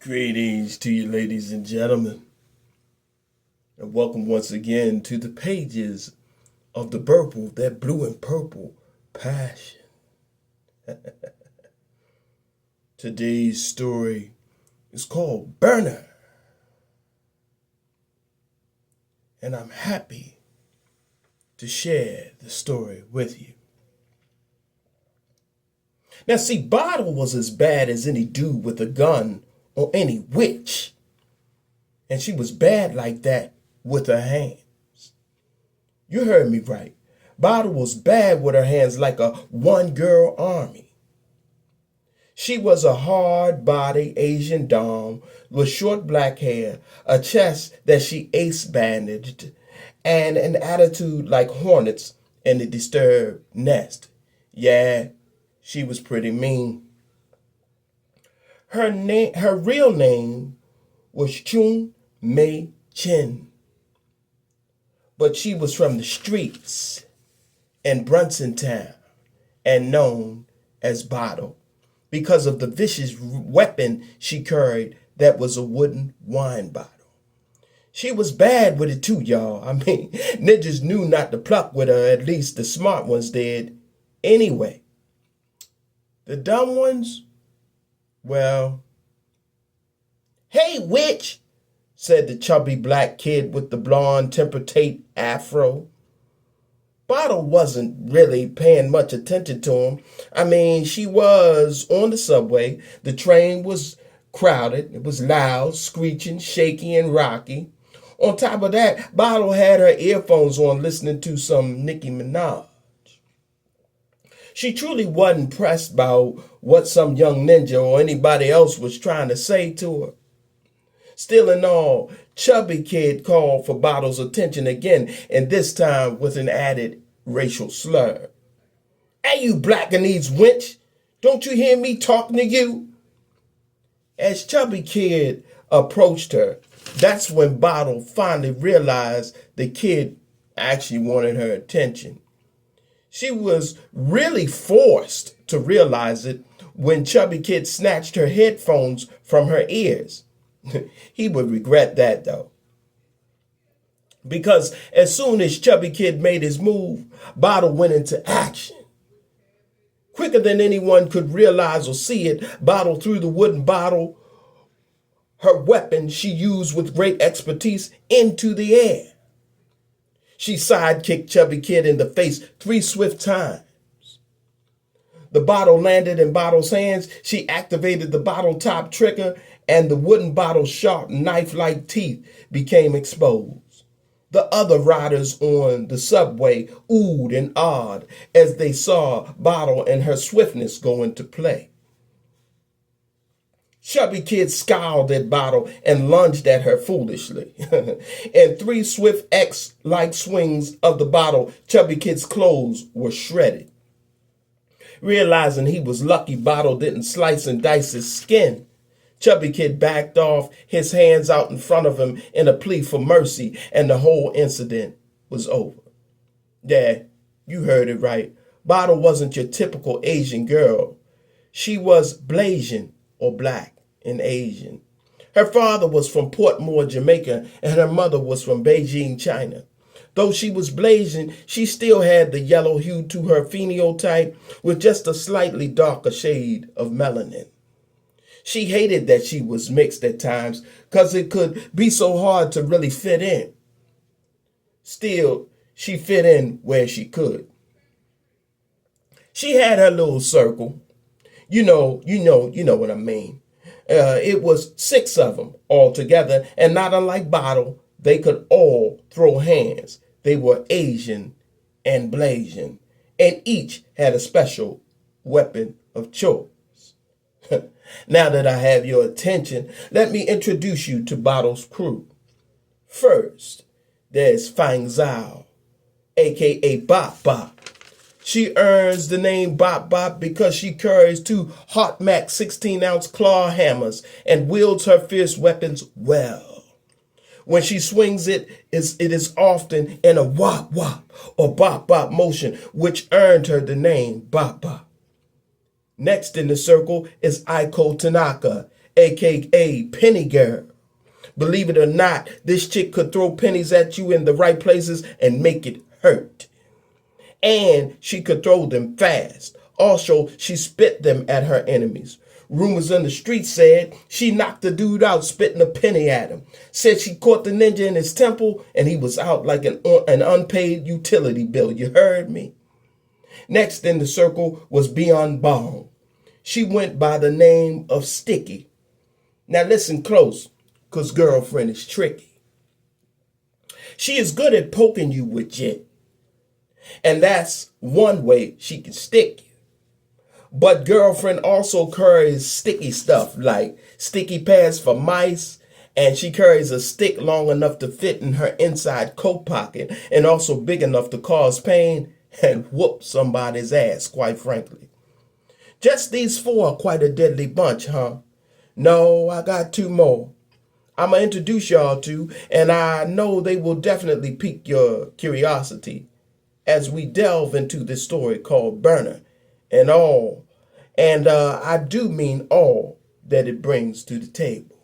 Greetings to you, ladies and gentlemen, and welcome once again to the pages of the Burple, that blue and purple passion. Today's story is called Burner, and I'm happy to share the story with you. Now, see, Bottle was as bad as any dude with a gun or any witch. And she was bad like that with her hands. You heard me right. Bottle was bad with her hands like a one-girl army. She was a hard-bodied Asian dame with short black hair, a chest that she ace-bandaged, and an attitude like hornets in a disturbed nest. Yeah, she was pretty mean. Her real name was Chun Mei Chin, but she was from the streets in Brunson Town and known as Bottle because of the vicious weapon she carried that was a wooden wine bottle. She was bad with it too, y'all. I mean, ninjas knew not to pluck with her, at least the smart ones did. Anyway, the dumb ones, well, "Hey, witch," said the chubby black kid with the blonde temper tape afro. Bottle wasn't really paying much attention to him. I mean, she was on the subway. The train was crowded. It was loud, screeching, shaky, and rocky. On top of that, Bottle had her earphones on listening to some Nicki Minaj. She truly wasn't pressed by what some young ninja or anybody else was trying to say to her. Still in all, Chubby Kid called for Bottle's attention again, and this time with an added racial slur. "Hey, you Blackanese wench, don't you hear me talking to you?" As Chubby Kid approached her, that's when Bottle finally realized the kid actually wanted her attention. She was really forced to realize it when Chubby Kid snatched her headphones from her ears. He would regret that though. Because as soon as Chubby Kid made his move, Bottle went into action. Quicker than anyone could realize or see it, Bottle threw the wooden bottle, her weapon she used with great expertise, into the air. She sidekicked Chubby Kid in the face 3 swift times. The bottle landed in Bottle's hands. She activated the bottle top trigger, and the wooden bottle's sharp knife-like teeth became exposed. The other riders on the subway oohed and awed as they saw Bottle and her swiftness go into play. Chubby Kid scowled at Bottle and lunged at her foolishly. In 3 swift X-like swings of the bottle, Chubby Kid's clothes were shredded. Realizing he was lucky Bottle didn't slice and dice his skin, Chubby Kid backed off, his hands out in front of him in a plea for mercy, and the whole incident was over. Yeah, you heard it right. Bottle wasn't your typical Asian girl. She was Blasian, or black and Asian. Her father was from Portmore, Jamaica, and her mother was from Beijing, China. Though she was Blasian, she still had the yellow hue to her phenotype with just a slightly darker shade of melanin. She hated that she was mixed at times because it could be so hard to really fit in. Still, she fit in where she could. She had her little circle. You know what I mean. It was 6 of them all together, and not unlike Bottle, they could all throw hands. They were Asian and Blasian, and each had a special weapon of choice. Now that I have your attention, let me introduce you to Bottle's crew. First, there's Fang Zhao, aka Bop Bop. She earns the name Bop Bop because she carries 2 Hot Mac 16-ounce claw hammers and wields her fierce weapons well. When she swings it is often in a wop wop or bop bop motion, which earned her the name Bop Bop. Next in the circle is Aiko Tanaka, aka Penny Girl. Believe it or not, this chick could throw pennies at you in the right places and make it hurt. And she could throw them fast. Also, she spit them at her enemies. Rumors in the street said she knocked the dude out spitting a penny at him. Said she caught the ninja in his temple and he was out like an unpaid utility bill. You heard me? Next in the circle was Beyond Bong. She went by the name of Sticky. Now listen close, because girlfriend is tricky. She is good at poking you with jit. And that's one way she can stick you. But girlfriend also carries sticky stuff like sticky pads for mice, and she carries a stick long enough to fit in her inside coat pocket and also big enough to cause pain and whoop somebody's ass, quite frankly. Just these 4 are quite a deadly bunch, huh? No, I got 2 more. I'm going to introduce y'all to, and I know they will definitely pique your curiosity as we delve into this story called Burner and all, and I do mean all that it brings to the table.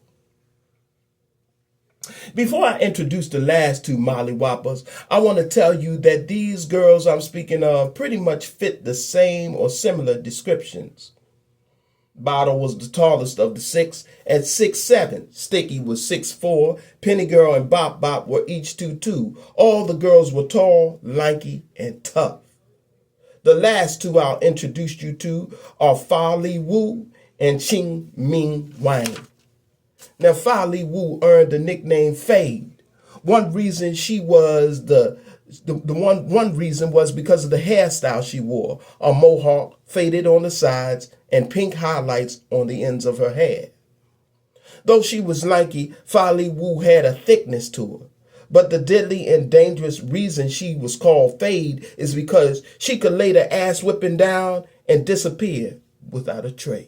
Before I introduce the last 2 mollywoppers, I want to tell you that these girls I'm speaking of pretty much fit the same or similar descriptions. Bottle was the tallest of the 6 at 6'7". Sticky was 6'4". Penny Girl and Bop Bop were each 2'2". All the girls were tall, lanky, and tough. The last 2 I'll introduce you to are Fa Li Wu and Ching Ming Wang. Now, Fa Li Wu earned the nickname Fade. One reason she was one reason was because of the hairstyle she wore, a mohawk faded on the sides and pink highlights on the ends of her hair. Though she was lanky, Fa Li Wu had a thickness to her. But the deadly and dangerous reason she was called Fade is because she could lay the ass whipping down and disappear without a trace.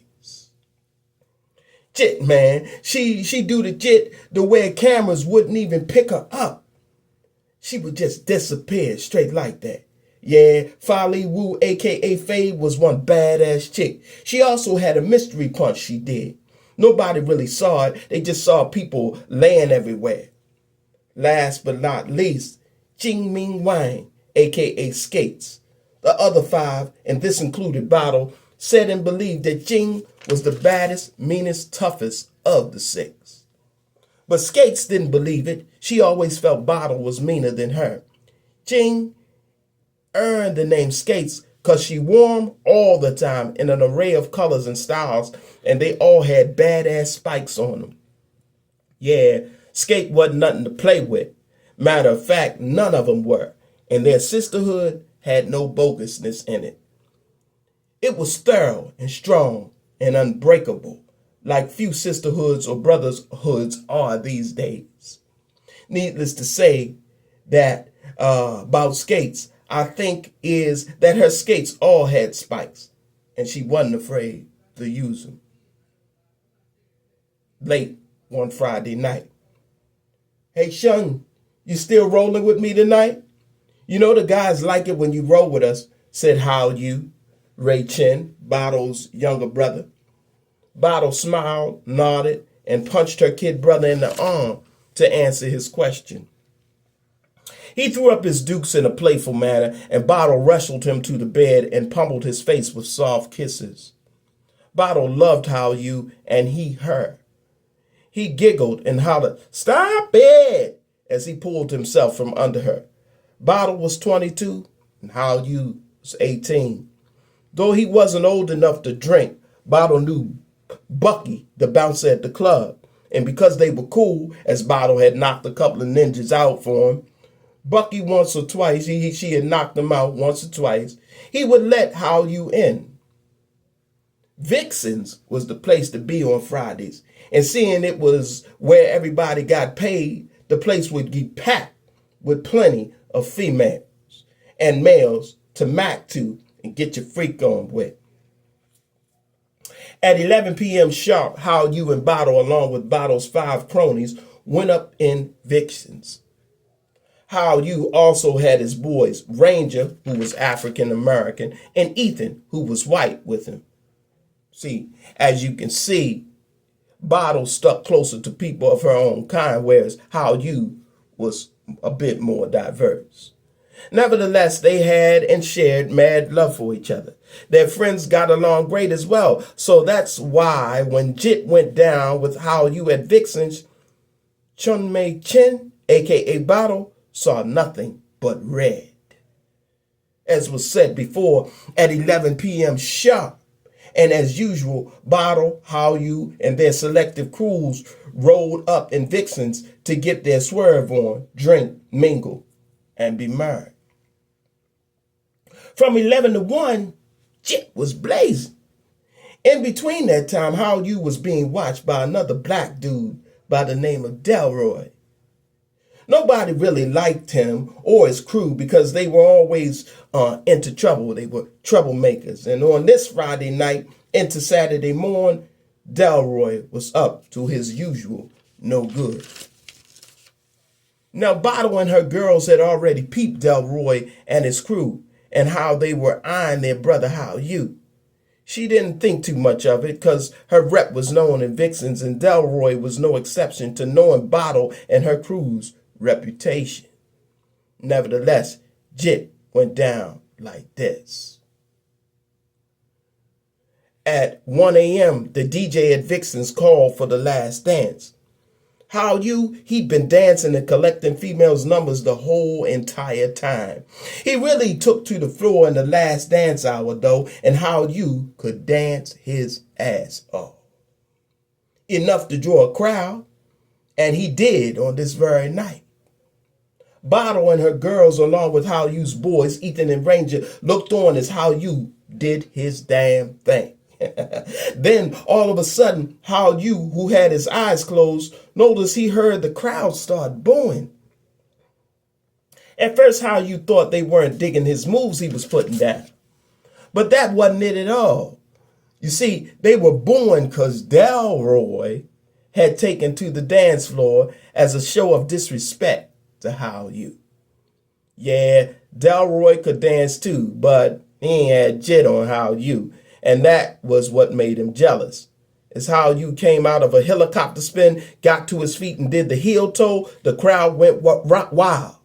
Jit, man. She do the jit the way cameras wouldn't even pick her up. She would just disappear straight like that. Yeah, Fa Li Wu, aka Fade, was one badass chick. She also had a mystery punch she did. Nobody really saw it. They just saw people laying everywhere. Last but not least, Jing Ming Wang, aka Skates. The other five, and this included Bottle, said and believed that Jing was the baddest, meanest, toughest of the six. But Skates didn't believe it. She always felt Bottle was meaner than her. Jing earned the name Skates because she wore them all the time in an array of colors and styles, and they all had badass spikes on them. Yeah, Skate wasn't nothing to play with. Matter of fact, none of them were, and their sisterhood had no bogusness in it. It was thorough and strong and unbreakable, like few sisterhoods or brotherhoods are these days. Needless to say, that about Skates, I think, is that her skates all had spikes, and she wasn't afraid to use them. Late one Friday night. Hey, Shun, you still rolling with me tonight? You know the guys like it when you roll with us, said How You, Ray Chen, Bottle's younger brother. Bottle smiled, nodded, and punched her kid brother in the arm to answer his question. He threw up his dukes in a playful manner, and Bottle wrestled him to the bed and pummeled his face with soft kisses. Bottle loved How You, and he her. He giggled and hollered, "Stop it!" as he pulled himself from under her. Bottle was 22, and How You was 18. Though he wasn't old enough to drink, Bottle knew Bucky, the bouncer at the club, and because they were cool, as Bottle had knocked a couple of ninjas out for him, Bucky once or twice, she had knocked him out once or twice, he would let How You in. Vixen's was the place to be on Fridays, and seeing it was where everybody got paid, the place would get packed with plenty of females and males to mac to and get your freak on with. At 11 p.m. sharp, How You and Bottle, along with Bottle's 5 cronies, went up in Vixen's. How You also had his boys, Ranger, who was African American, and Ethan, who was white, with him. See, as you can see, Bottle stuck closer to people of her own kind, whereas How You was a bit more diverse. Nevertheless, they had and shared mad love for each other. Their friends got along great as well, so that's why when Jit went down with How You at Vixen's, Chun Mei Chen, aka Bottle, saw nothing but red. As was said before, at 11 p.m. sharp, and as usual, Bottle, How You, and their selective crews rolled up in Vixen's to get their swerve on, drink, mingle, and be married. From 11 to 1, Jit was blazing. In between that time, How You was being watched by another black dude by the name of Delroy. Nobody really liked him or his crew because they were always into trouble. They were troublemakers. And on this Friday night into Saturday morn, Delroy was up to his usual no good. Now, Bottle and her girls had already peeped Delroy and his crew and how they were eyeing their brother How You. She didn't think too much of it because her rep was known in Vixen's, and Delroy was no exception to knowing Bottle and her crew's reputation. Nevertheless, Jit went down like this. At 1 a.m., the DJ at Vixen's called for the last dance. How You, he'd been dancing and collecting females' numbers the whole entire time. He really took to the floor in the last dance hour, though, and How You could dance his ass off. Enough to draw a crowd, and he did on this very night. Bottle and her girls, along with How You's boys, Ethan and Ranger, looked on as How You did his damn thing. Then, all of a sudden, How You, who had his eyes closed, noticed he heard the crowd start booing. At first, How You thought they weren't digging his moves he was putting down. But that wasn't it at all. You see, they were booing because Delroy had taken to the dance floor as a show of disrespect to How You. Yeah, Delroy could dance too, but he ain't had Jit on How You, and that was what made him jealous. As how you came out of a helicopter spin, got to his feet and did the heel toe, the crowd went wild.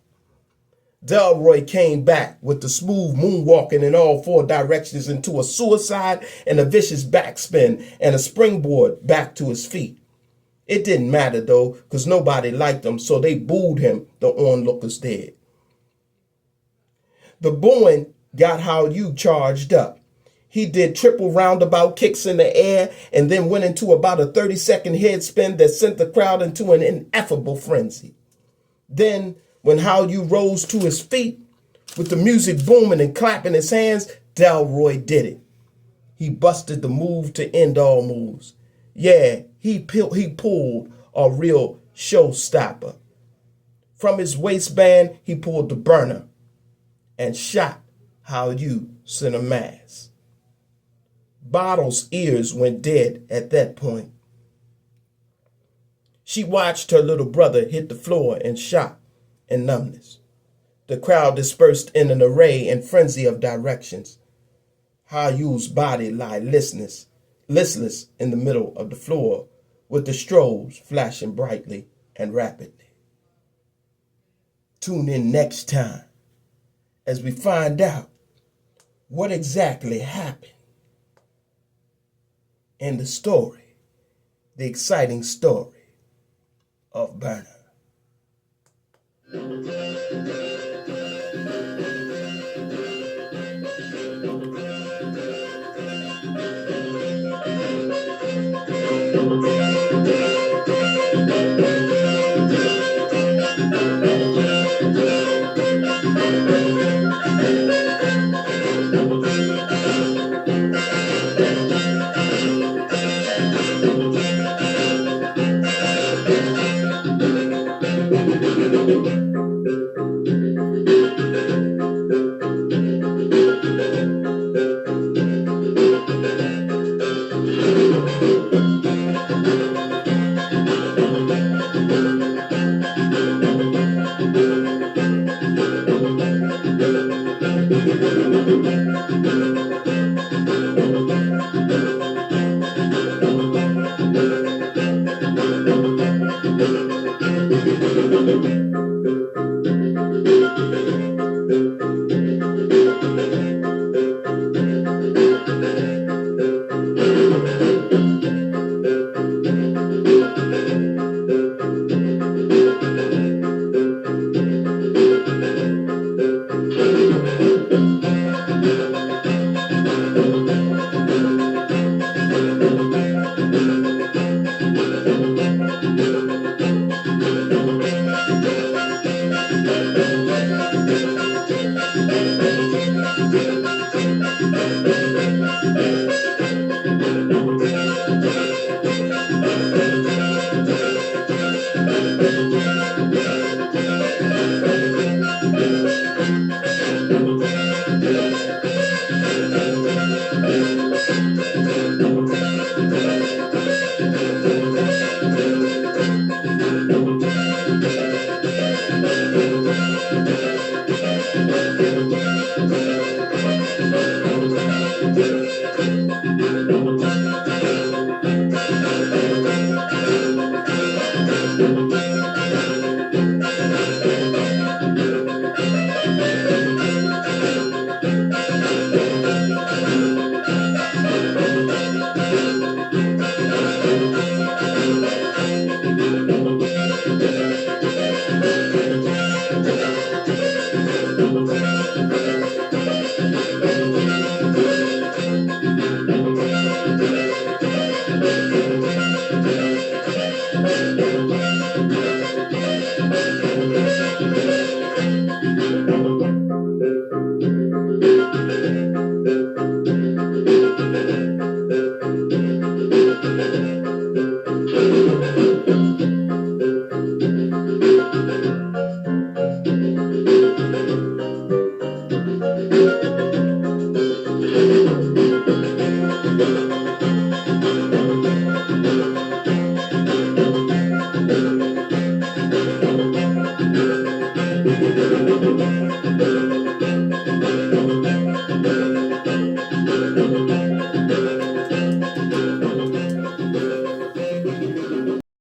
Delroy came back with the smooth moonwalking in all four directions into a suicide and a vicious backspin and a springboard back to his feet. It didn't matter though, because nobody liked him, so they booed him, the onlookers did. The booing got how you charged up. He did triple roundabout kicks in the air and then went into about a 30-second head spin that sent the crowd into an ineffable frenzy. Then, when how you rose to his feet, with the music booming and clapping his hands, Delroy did it. He busted the move to end all moves. Yeah, he pulled a real showstopper. From his waistband, he pulled the burner and shot how you sent a mass. Bottle's ears went dead at that point. She watched her little brother hit the floor in shock and numbness. The crowd dispersed in an array and frenzy of directions. Hayu's body lay listless in the middle of the floor, with the strobes flashing brightly and rapidly. Tune in next time as we find out what exactly happened in the story, the exciting story of Burner.